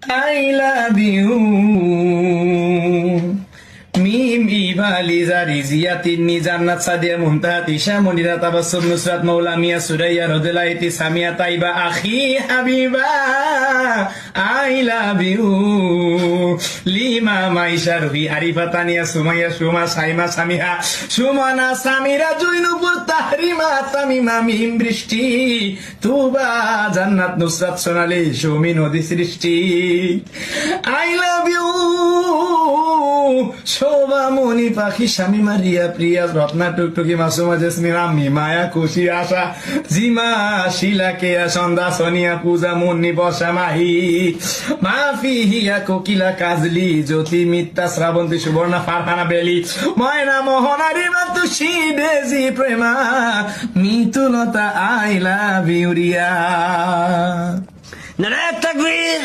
I love you. মিম ইভা লিজা রিজিয়া তিন্নি জান্নাত সাদিয়া মুমতাহাত ইশা মনিরা তাবাসসুম নুসরাত মৌলা মিয়া Suraiya রদুলাইতি Samia Taiba Akhi Habiba I love you Lima Maisha Ruhi Arifa Tania Sumaiya Suma Saima Samiha Sumona Samira Jui Nupur Tahrima Tamima Mim Brishti Tuba জান্নাত নুসরাত সোনালি সুমি নদী সৃষ্টি আই লাভ ইউ শোভা মনি পাখি স্বামী মারিয়া প্রিয়া রত্না টুকটুকি মাসুমা জেসমিন আম্মি মায়া খুশি আশা জিমা শিলা কেয়া সন্ধ্যা সোনিয়া পূজা মুন্নি বসা মাহি মাফি হিয়া কোকিলা কাজলি জ্যোতি মিত্তা শ্রাবন্তী সুবর্ণা ফারহানা বেলি ময়না মোহনারি মাতুষি Daisy Prema Mitulata I love you Riya Narayan তাকবীর।